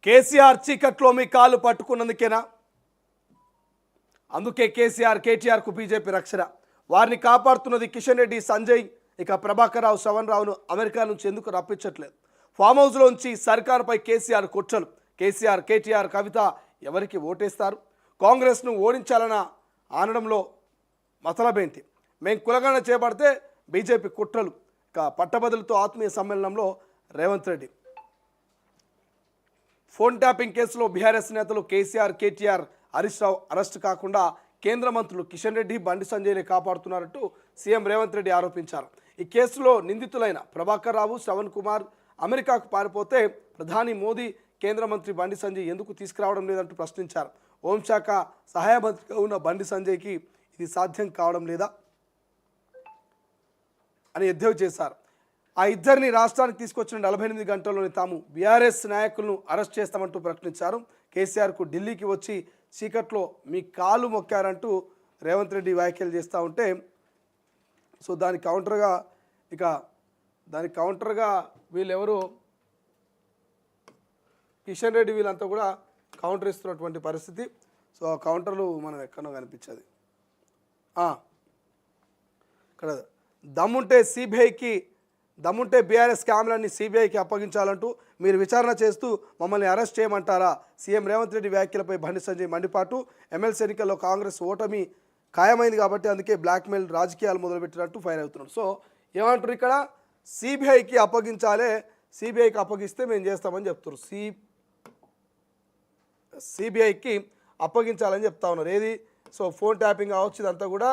కేసీఆర్ చీకట్లో మీ కాళ్ళు పట్టుకున్నందుకేనా? అందుకే కేటీఆర్కు బీజేపీ రక్షణ. వారిని కాపాడుతున్నది కిషన్ రెడ్డి, సంజయ్. ఇక ప్రభాకర్ రావు, శ్రవణ్ రావును అమెరికా నుంచి ఎందుకు రప్పించట్లేదు? ఫామ్ హౌస్లోంచి సర్కారుపై కేసీఆర్ కుట్రలు. కేటీఆర్, కవిత ఎవరికి ఓటేస్తారు? కాంగ్రెస్ను ఓడించాలన్న ఆనడంలో మతలబేంటి? మేము కులగణన చేపడితే బీజేపీ కుట్రలు. ఇక పట్టభద్రులతో ఆత్మీయ సమ్మేళనంలో రేవంత్ రెడ్డి. ఫోన్ ట్యాపింగ్ కేసులో బీఆర్ఎస్ నేతలు కేటీఆర్, హరీష్ రావు అరెస్టు కాకుండా కేంద్ర మంత్రులు కిషన్ రెడ్డి, బండి సంజయ్ని కాపాడుతున్నారంటూ సీఎం రేవంత్ రెడ్డి ఆరోపించారు. ఈ కేసులో నిందితులైన ప్రభాకర్ రావు, శ్రవణ్ కుమార్ అమెరికాకు పారిపోతే ప్రధాని మోదీ, కేంద్ర మంత్రి బండి సంజయ్ ఎందుకు తీసుకురావడం లేదంటూ ప్రశ్నించారు. హోంశాఖ సహాయ మంత్రిగా ఉన్న బండి సంజయ్కి ఇది సాధ్యం కావడం లేదా అని ఎద్దేవా చేశారు. ఆ ఇద్దరిని రాష్ట్రానికి తీసుకొచ్చిన 48 గంటల్లోనే తాము బీఆర్ఎస్ నాయకులను అరెస్ట్ చేస్తామంటూ ప్రకటించారు. కేసీఆర్కు ఢిల్లీకి వచ్చి చీకట్లో మీ కాలు మొక్కారంటూ రేవంత్ రెడ్డి వ్యాఖ్యలు చేస్తూ ఉంటే, సో దానికి కౌంటర్గా వీళ్ళెవరు, కిషన్ రెడ్డి వీళ్ళంతా కూడా కౌంటర్ ఇస్తున్నటువంటి పరిస్థితి. సో ఆ కౌంటర్లు మనం ఎక్కడో కనిపించేది. ఇక్కడ దమ్ముంటే బీఆర్ఎస్ స్కామ్లన్నీ సిబిఐకి అప్పగించాలంటూ మీరు విచారణ చేస్తూ మమ్మల్ని అరెస్ట్ చేయమంటారా? సీఎం రేవంత్ రెడ్డి వ్యాఖ్యలపై బండి సంజయ్ మండిపాటు. ఎమ్మెల్సీ ఎన్నికల్లో కాంగ్రెస్ ఓటమి ఖాయమైంది కాబట్టి అందుకే బ్లాక్మెయిల్ రాజకీయాలు మొదలుపెట్టినట్టు ఫైర్ అవుతున్నాడు. సో ఏమంటారు ఇక్కడ? సిబిఐకి అప్పగించాలే, సిబిఐకి అప్పగిస్తే మేము చేస్తామని చెప్తారు. సిబిఐకి అప్పగించాలని చెప్తా ఉన్నారు. ఏది? సో ఫోన్ ట్యాపింగ్ కావచ్చు, ఇదంతా కూడా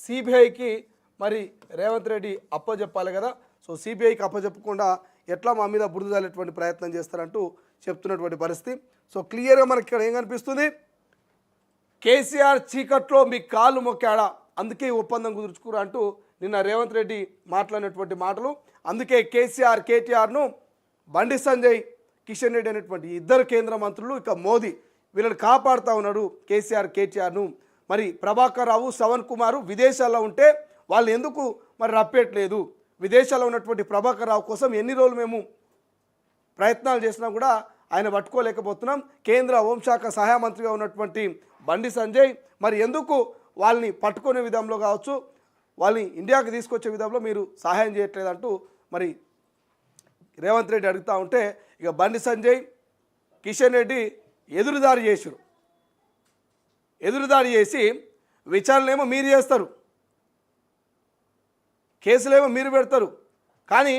సిబిఐకి మరి రేవంత్ రెడ్డి అప్పచెప్పాలి కదా. సో సిబిఐకి అప్పచెప్పకుండా ఎట్లా మా మీద బురద జల్లేటువంటి ప్రయత్నం చేస్తారంటూ చెప్తున్నటువంటి పరిస్థితి. సో క్లియర్గా మనకి ఇక్కడ ఏం కనిపిస్తుంది? కేసీఆర్ చీకట్లో మీ కాళ్ళు మొక్కాడా, అందుకే ఒప్పందం కుదుర్చుకురా అంటూ నిన్న రేవంత్ రెడ్డి మాట్లాడినటువంటి మాటలు. అందుకే కేటీఆర్ను బండి సంజయ్, కిషన్ రెడ్డి అనేటువంటి ఇద్దరు కేంద్ర మంత్రులు, ఇక మోదీ వీళ్ళని కాపాడుతూ ఉన్నాడు కేటీఆర్ను. మరి ప్రభాకర్ రావు, శ్రవణ్ కుమార్ విదేశాల్లో ఉంటే వాళ్ళు ఎందుకు మరి రప్పేయట్లేదు? విదేశాల్లో ఉన్నటువంటి ప్రభాకర్ రావు కోసం ఎన్ని రోజులు మేము ప్రయత్నాలు చేసినా కూడా ఆయన పట్టుకోలేకపోతున్నాం. కేంద్ర హోంశాఖ సహాయ మంత్రిగా ఉన్నటువంటి బండి సంజయ్ మరి ఎందుకు వాళ్ళని పట్టుకునే విధంలో కావచ్చు, వాళ్ళని ఇండియాకి తీసుకొచ్చే విధంలో మీరు సహాయం చేయట్లేదంటూ మరి రేవంత్ రెడ్డి అడుగుతూ ఉంటే, ఇక బండి సంజయ్, కిషన్ రెడ్డి ఎదురుదాడి చేసి విచారణలేమో మీరు చేస్తారు, కేసులేమో మీరు పెడతారు, కానీ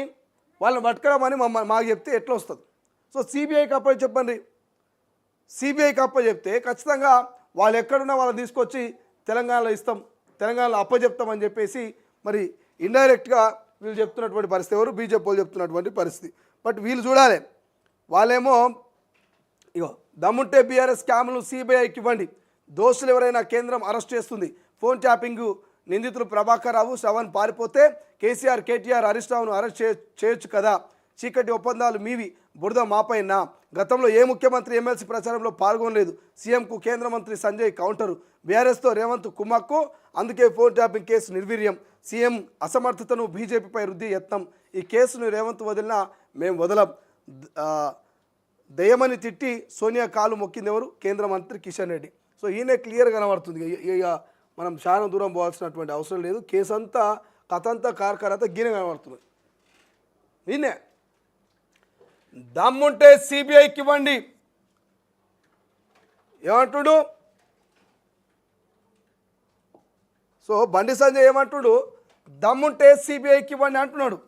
వాళ్ళని పట్టుకురామని మాకు చెప్తే ఎట్లా వస్తుంది? సో సిబిఐకి చెప్పండి. సిబిఐకి చెప్తే ఖచ్చితంగా వాళ్ళు ఎక్కడున్నా వాళ్ళని తీసుకొచ్చి తెలంగాణలో ఇస్తాం, తెలంగాణలో అప్పచెప్తామని చెప్పేసి మరి ఇండైరెక్ట్గా వీళ్ళు చెప్తున్నటువంటి పరిస్థితి. ఎవరు? బీజేపీ వాళ్ళు చెప్తున్నటువంటి పరిస్థితి. బట్ వీళ్ళు చూడాలి, వాళ్ళేమో ఇగో దమ్ముంటే బీఆర్ఎస్ స్కామ్లు సిబిఐకి ఇవ్వండి, దోషులు ఎవరైనా కేంద్రం అరెస్ట్ చేస్తుంది, ఫోన్ ట్యాపింగ్ నిందితులు ప్రభాకర్ రావు, శ్రవణ్ పారిపోతే కేటీఆర్, హరీష్ రావును అరెస్ట్ చేయొచ్చు కదా, చీకటి ఒప్పందాలు మీవి, బురద మాపైనా, గతంలో ఏ ముఖ్యమంత్రి ఎమ్మెల్సీ ప్రచారంలో పాల్గొనలేదు, సీఎంకు కేంద్ర మంత్రి సంజయ్ కౌంటరు, బీఆర్ఎస్తో రేవంత్ కుమ్మక్కు, అందుకే ఫోన్ ట్యాపింగ్ కేసు నిర్వీర్యం, సీఎం అసమర్థతను బీజేపీపై రుద్ది యత్నం, ఈ కేసును రేవంత్ వదిలినా మేము వదలం, దయమని తిట్టి సోనియా కాలు మొక్కింది ఎవరు? కేంద్ర మంత్రి కిషన్ రెడ్డి. సో ఈయనే క్లియర్ కనబడుతుంది. ఇక మనం చాలా దూరం పోవాల్సినటువంటి అవసరం లేదు. కేసు అంతా, కథ అంతా, కార్ఖానంతా గీనే కనబడుతుంది. నిన్నే దమ్ముంటే సిబిఐకి ఇవ్వండి ఏమంటుడు? సో బండి సంజయ్ ఏమంటుడు? దమ్ముంటే సిబిఐకి ఇవ్వండి అంటున్నాడు.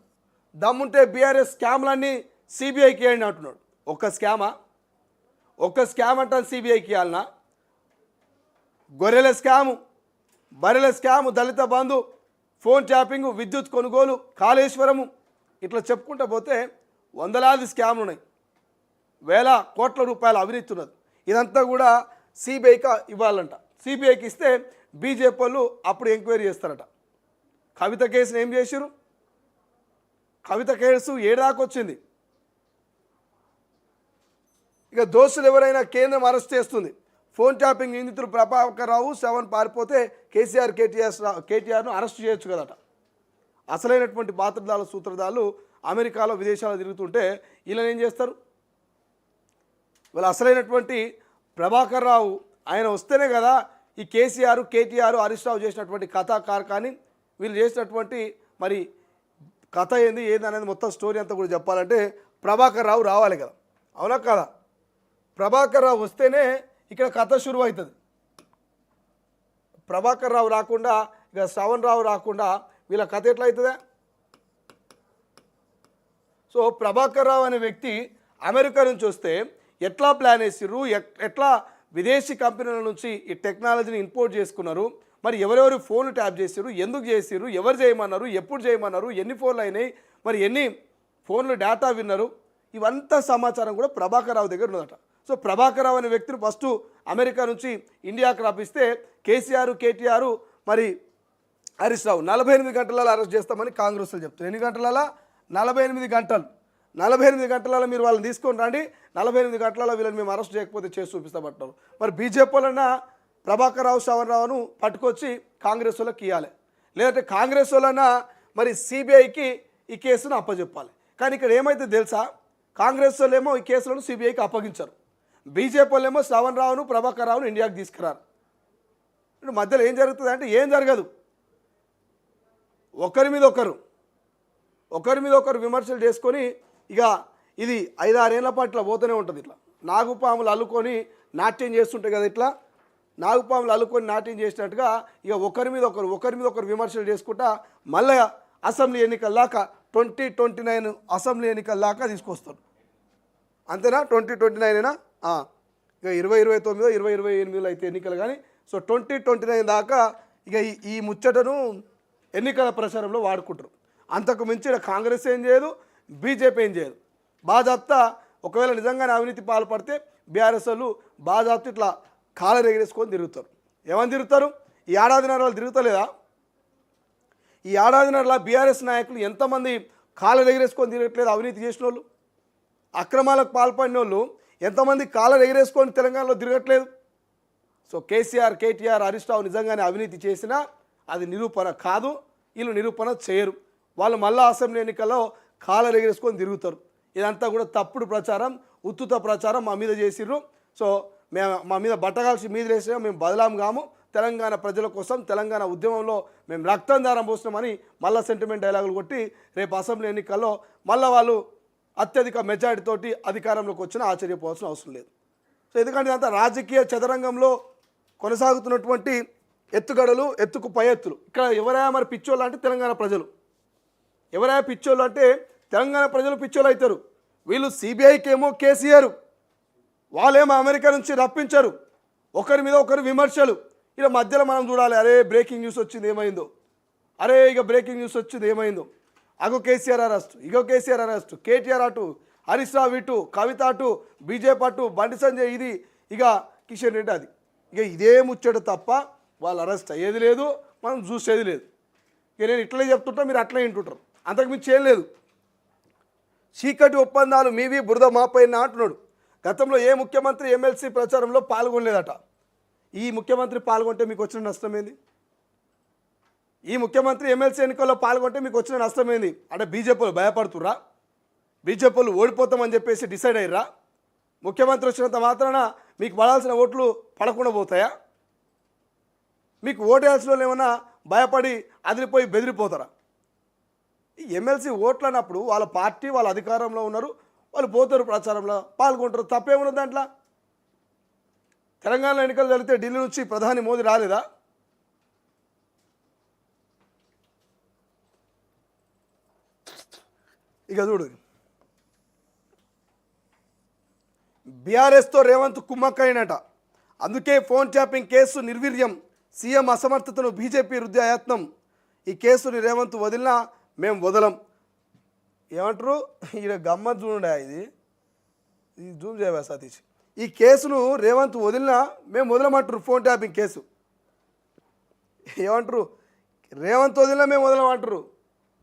దమ్ముంటే బీఆర్ఎస్ స్కామ్లన్నీ సిబిఐకి ఇవ్వండి అంటున్నాడు. ఒక్క స్కామ్ అంటాను సిబిఐకి ఇవ్వాలన్నా? గొర్రెల స్కాము, బర్రెల స్కాము, దళిత బంధు, ఫోన్ ట్యాపింగు, విద్యుత్ కొనుగోలు, కాళేశ్వరము, ఇట్లా చెప్పుకుంటూ పోతే వందలాది స్కామ్లు ఉన్నాయి. వేల కోట్ల రూపాయల అవినీతి ఉన్నది. ఇదంతా కూడా సిబిఐకి ఇవ్వాలంట. సిబిఐకి ఇస్తే బీజేపీ వాళ్ళు అప్పుడు ఎంక్వైరీ చేస్తారట. కవిత కేసుని ఏం చేశారు? కవిత కేసు ఏడాకొచ్చింది. ఇక దోషులు ఎవరైనా కేంద్రం అరెస్ట్ చేస్తుంది. ఫోన్ ట్యాపింగ్ నిందితులు ప్రభాకర్ రావు, శ్రవణ్ పారిపోతే కేటీఆర్ను అరెస్ట్ చేయొచ్చు కదట. అసలైనటువంటి సూత్రధారులు అమెరికాలో, విదేశాల్లో తిరుగుతుంటే వీళ్ళని ఏం చేస్తారు? వాళ్ళు అసలైనటువంటి ప్రభాకర్ రావు ఆయన వస్తేనే కదా ఈ కేసీఆర్ కేటీఆర్ హరీష్ రావు చేసినటువంటి కథా కార్కాని వీళ్ళు చేసినటువంటి మరి కథ ఏంది అనేది మొత్తం స్టోరీ అంతా కూడా చెప్పాలంటే ప్రభాకర్ రావు రావాలి కదా, అవునా కదా? ప్రభాకర్ రావు వస్తేనే ఇక్కడ కథ షురువు అవుతుంది. ప్రభాకర్ రావు రాకుండా ఇక శ్రవణ్ రావు రాకుండా వీళ్ళ కథ ఎట్లా అవుతుందా? సో ప్రభాకర్ రావు అనే వ్యక్తి అమెరికా నుంచి వస్తే ఎట్లా ప్లాన్ వేసిర్రు, ఎట్లా విదేశీ కంపెనీల నుంచి ఈ టెక్నాలజీని ఇంపోర్ట్ చేసుకున్నారు, మరి ఎవరెవరు ఫోన్లు ట్యాప్ చేసిర్రు, ఎందుకు చేసిర్రు, ఎవరు చేయమన్నారు, ఎప్పుడు చేయమన్నారు, ఎన్ని ఫోన్లు అయినాయి, మరి ఎన్ని ఫోన్లు డేటా విన్నారు, ఇవంతా సమాచారం కూడా ప్రభాకర్ రావు దగ్గర ఉన్నదట. సో ప్రభాకర్ రావు అనే వ్యక్తిని ఫస్ట్ అమెరికా నుంచి ఇండియాకి రప్పిస్తే కేసీఆర్ కేటీఆర్ మరి హరీష్ రావు 48 గంటలలో అరెస్ట్ చేస్తామని కాంగ్రెస్లో చెప్తారు. ఎన్ని గంటలలో? 48 గంటలు. 48 గంటలలో మీరు వాళ్ళని తీసుకొని రండి, 48 గంటలలో వీళ్ళని మేము అరెస్ట్ చేయకపోతే చేసి చూపిస్తామంటారు. మరి బీజేపీ వాళ్ళన్నా ప్రభాకర్ రావు శ్రవణ్ రావును పట్టుకొచ్చి కాంగ్రెస్ వాళ్ళకి ఇవ్వాలి, లేదంటే కాంగ్రెస్ వాళ్ళన్నా మరి సిబిఐకి ఈ కేసును అప్పచెప్పాలి. కానీ ఇక్కడ ఏమైతే తెలుసా, కాంగ్రెస్ వాళ్ళేమో ఈ కేసులను సిబిఐకి అప్పగించారు, బీజేపీ వాళ్ళేమో శ్రవణ్ రావును ప్రభాకర్ రావును ఇండియాకి తీసుకురారు. ఇప్పుడు మధ్యలో ఏం జరుగుతుంది అంటే ఏం జరగదు, ఒకరి మీద ఒకరు విమర్శలు చేసుకొని ఇక ఇది 5-6 ఏళ్ల పాటు ఇట్లా పోతూనే ఉంటుంది. ఇట్లా నాగుపాములు అల్లుకొని నాట్యం చేస్తుంటాయి కదా, ఇట్లా నాగుపాములు అల్లుకొని నాట్యం చేసినట్టుగా ఇక ఒకరి మీద ఒకరు విమర్శలు చేసుకుంటా మళ్ళీ అసెంబ్లీ ఎన్నికల దాకా 2029 అసెంబ్లీ ఎన్నికల దాకా తీసుకొస్తారు. అంతేనా? 2029 ఇక 2029 2028 అయితే ఎన్నికలు కానీ, సో 2029 దాకా ఇక ఈ ముచ్చటను ఎన్నికల ప్రచారంలో వాడుకుంటారు. అంతకు మించి కాంగ్రెస్ ఏం చేయదు, బీజేపీ ఏం చేయదు. బాజాప్తా ఒకవేళ నిజంగానే అవినీతి పాల్పడితే బీఆర్ఎస్ వాళ్ళు బాజాప్తా ఇట్లా కాలర్ ఎగిరేసుకొని తిరుగుతారు. ఏమని తిరుగుతారు? ఈ ఏడాదిన్నర వాళ్ళు తిరుగుతలేదా? ఈ ఏడాదిన్నరలా బీఆర్ఎస్ నాయకులు ఎంతమంది కాలర్ ఎగిరేసుకొని తిరగట్లేదు? అవినీతి చేసిన వాళ్ళు, అక్రమాలకు పాల్పడిన వాళ్ళు ఎంతమంది కాలర్ ఎగిరేసుకొని తెలంగాణలో తిరగట్లేదు? సో కేసీఆర్ కేటీఆర్ హరీష్ రావు నిజంగానే అవినీతి చేసినా అది నిరూపణ కాదు, వీళ్ళు నిరూపణ చేయరు. వాళ్ళు మళ్ళా అసెంబ్లీ ఎన్నికల్లో కాలర్ ఎగిరేసుకొని తిరుగుతారు. ఇదంతా కూడా తప్పుడు ప్రచారం, ఉత్తుత ప్రచారం మా మీద చేసిర్రు. సో మా మీద బట్టగాల్సి మీద వేసినా మేము బదలాం కాము, తెలంగాణ ప్రజల కోసం తెలంగాణ ఉద్యమంలో మేము రక్తం దారం పోస్తున్నామని మళ్ళీ సెంటిమెంట్ డైలాగులు కొట్టి రేపు అసెంబ్లీ ఎన్నికల్లో మళ్ళీ వాళ్ళు అత్యధిక మెజారిటీతోటి అధికారంలోకి వచ్చినా ఆశ్చర్యపోవాల్సిన అవసరం లేదు. సో ఎందుకంటే ఇదంతా రాజకీయ చదరంగంలో కొనసాగుతున్నటువంటి ఎత్తుగడలు, ఎత్తుకు పై ఎత్తులు. ఇక్కడ ఎవరైనా మరి పిచ్చోళ్ళు అంటే తెలంగాణ ప్రజలు, ఎవరైనా పిచ్చోళ్ళు అంటే తెలంగాణ ప్రజలు పిచ్చోళ్ళు అవుతారు. వీళ్ళు సిబిఐకి ఏమో కేసీఆర్, వాళ్ళేమో అమెరికా నుంచి రప్పించారు, ఒకరి మీద ఒకరు విమర్శలు. ఇక మధ్యలో మనం చూడాలి, అరే బ్రేకింగ్ న్యూస్ వచ్చింది ఏమైందో, అరే ఇక బ్రేకింగ్ న్యూస్ వచ్చింది ఏమైందో, అగో కేసీఆర్ అరెస్ట్, ఇగో కేసీఆర్ అరెస్ట్, కేటీఆర్ అటు, హరీష్ రావు ఇటు, కవిత అటు, బీజేపీ అటు, బండి సంజయ్ ఇది, ఇక కిషన్ రెడ్డి అది. ఇక ఇదే ముచ్చట తప్ప వాళ్ళు అరెస్ట్ అయ్యేది లేదు, మనం చూసేది లేదు. ఇక నేను ఇట్లే చెప్తుంటా, మీరు అట్లే వింటుంటారు, అంతకుమించి ఏం లేదు. చీకటి ఒప్పందాలు మీవి బురద మాపైన అంటున్నాడు. గతంలో ఏ ముఖ్యమంత్రి ఎమ్మెల్సీ ప్రచారంలో పాల్గొనలేదట. ఈ ముఖ్యమంత్రి పాల్గొంటే మీకు వచ్చిన నష్టమేంది? ఈ ముఖ్యమంత్రి ఎమ్మెల్సీ ఎన్నికల్లో పాల్గొంటే మీకు వచ్చిన నష్టమేంది? అంటే బీజేపీలు భయపడుతుర్రా? బీజేపీలు ఓడిపోతామని చెప్పేసి డిసైడ్ అయ్యారా? ముఖ్యమంత్రి వచ్చినంత మాత్రాన మీకు పడాల్సిన ఓట్లు పడకుండా పోతాయా? మీకు ఓటేయాల్సిన వాళ్ళు ఏమన్నా భయపడి అదిరిపోయి బెదిరిపోతారా? ఈ ఎమ్మెల్సీ ఓట్లు అన్నప్పుడు వాళ్ళ పార్టీ వాళ్ళ అధికారంలో ఉన్నారు, వాళ్ళు పోతారు, ప్రచారంలో పాల్గొంటారు, తప్పేమున్నది దాంట్లో? తెలంగాణ ఎన్నికలు జరిగితే ఢిల్లీ నుంచి ప్రధాని మోదీ రాలేదా? ఇక చూడు, బీఆర్ఎస్తో రేవంత్ కుమ్మక్కైనట, అందుకే ఫోన్ ట్యాపింగ్ కేసు నిర్వీర్యం, సీఎం అసమర్థతను బీజేపీ రుద్దాయత్నం, ఈ కేసుని రేవంత్ వదిలినా మేము వదలం. ఏమంటారు? ఈయన గమ్మత్ చూడండి, ఇది జూమ్ చేయవా సతీష్. ఈ కేసును రేవంత్ వదిలినా మేము వదలమంటారు, ఫోన్ ట్యాపింగ్ కేసు. ఏమంటారు? రేవంత్ వదిలినా మేము వదలమంటారు.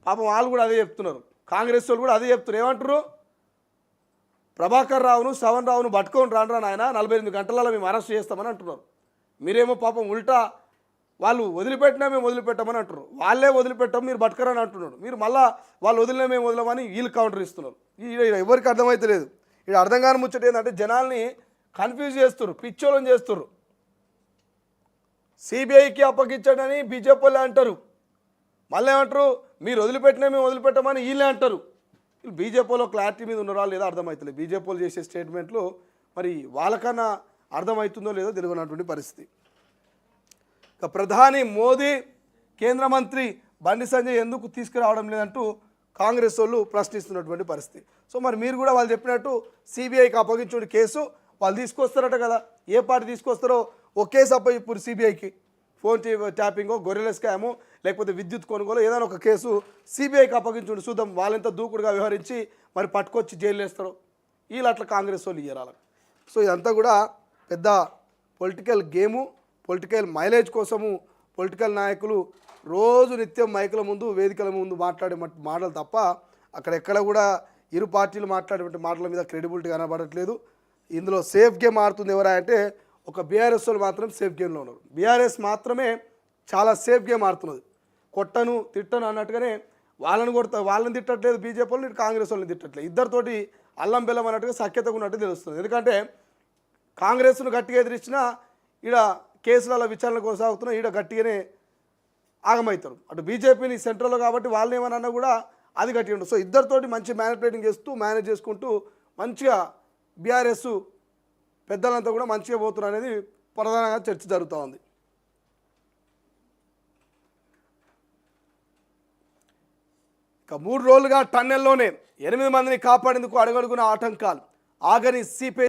పాపం వాళ్ళు కూడా అదే చెప్తున్నారు, కాంగ్రెస్ వాళ్ళు కూడా అదే చెప్తున్నారు. ఏమంటారు? ప్రభాకర్ రావును శ్రవణ్ రావును పట్టుకొని రాను నాయన, 48 గంటలలో మేము అరెస్ట్ చేస్తామని అంటున్నారు. మీరేమో పాపం ఉల్టా వాళ్ళు వదిలిపెట్టినా మేము వదిలిపెట్టామని అంటున్నారు. వాళ్ళే వదిలిపెట్టాం, మీరు పట్టుకరని అంటున్నారు. మీరు మళ్ళీ వాళ్ళు వదిలినా మేము వదలమని వీళ్ళు కౌంటర్ ఇస్తున్నారు. ఎవరికి అర్థమైతే లేదు. ఇది అర్థం కాని ముచ్చట ఏంటంటే జనాల్ని కన్ఫ్యూజ్ చేస్తున్నారు, పిచ్చోళ్ళని చేస్తున్నారు. సిబిఐకి అప్పగించాడని బీజేపీ వాళ్ళే అంటారు, మళ్ళీ ఏమంటారు మీరు వదిలిపెట్టినా మేము వదిలిపెట్టమని వీళ్ళే అంటారు. వీళ్ళు బీజేపీలో క్లారిటీ మీద ఉన్నారా లేదా అర్థమవుతుంది. బీజేపీలు చేసే స్టేట్మెంట్లు మరి వాళ్ళకన్నా అర్థమవుతుందో లేదో తెలియనటువంటి పరిస్థితి. ఇక ప్రధాని మోదీ కేంద్ర మంత్రి బండి సంజయ్ ఎందుకు తీసుకురావడం లేదంటూ కాంగ్రెస్ వాళ్ళు ప్రశ్నిస్తున్నటువంటి పరిస్థితి. సో మరి మీరు కూడా వాళ్ళు చెప్పినట్టు సిబిఐకి అప్పగించుడు కేసు వాళ్ళు తీసుకొస్తారట కదా, ఏ పార్టీ తీసుకొస్తారో ఓ కేసు ఇప్పుడు సిబిఐకి ఫోన్ ట్యాపింగో గొర్రెల స్కామో లేకపోతే విద్యుత్ కొనుగోలు ఏదైనా ఒక కేసు సిబిఐకి అప్పగించుడు చూద్దాం వాళ్ళెంత దూకుడుగా వ్యవహరించి మరి పట్టుకొచ్చి జైలు వేస్తారో. వీళ్ళు అట్లా కాంగ్రెస్ వాళ్ళు ఇయ్యాలి. సో ఇదంతా కూడా పెద్ద పొలిటికల్ గేము, పొలిటికల్ మైలేజ్ కోసము పొలిటికల్ నాయకులు రోజు నిత్యం మైకుల ముందు వేదికల ముందు మాట్లాడే మాటలు తప్ప అక్కడెక్కడ కూడా ఇరు పార్టీలు మాట్లాడేటువంటి మాటల మీద క్రెడిబిలిటీ కనబడట్లేదు. ఇందులో సేఫ్ గేమ్ ఆడుతుంది ఎవరా అంటే ఒక బీఆర్ఎస్ వాళ్ళు మాత్రం సేఫ్ గేమ్లో ఉన్నారు. బీఆర్ఎస్ మాత్రమే చాలా సేఫ్ గేమ్ ఆడుతున్నది. కొట్టను తిట్టను అన్నట్టుగానే వాళ్ళని తిట్టట్లేదు బీజేపీ వాళ్ళు, కాంగ్రెస్ వాళ్ళని తిట్టట్లేదు. ఇద్దరితోటి అల్లం బెల్లం అన్నట్టుగా సఖ్యతగా ఉన్నట్టు తెలుస్తుంది. ఎందుకంటే కాంగ్రెస్ను గట్టిగా ఎదిరించినా ఈడ కేసుల విచారణ కొనసాగుతున్నా ఈడ గట్టిగానే ఆగమవుతారు. అటు బీజేపీని సెంట్రల్లో కాబట్టి వాళ్ళని ఏమన్నా కూడా అది గట్టిగా ఉంటుంది. సో ఇద్దరితోటి మంచి మ్యానిపులేటింగ్ చేస్తూ మేనేజ్ చేసుకుంటూ మంచిగా బీఆర్ఎస్ పెద్దలంతా కూడా మంచిగా పోతున్నారు అనేది ప్రధానంగా చర్చ జరుగుతూ ఉంది. ఇక 3 రోజులుగా టన్నెల్లోనే 8 మందిని కాపాడేందుకు అడుగడుగున ఆటంకాలు. ఆగని సిపిఐ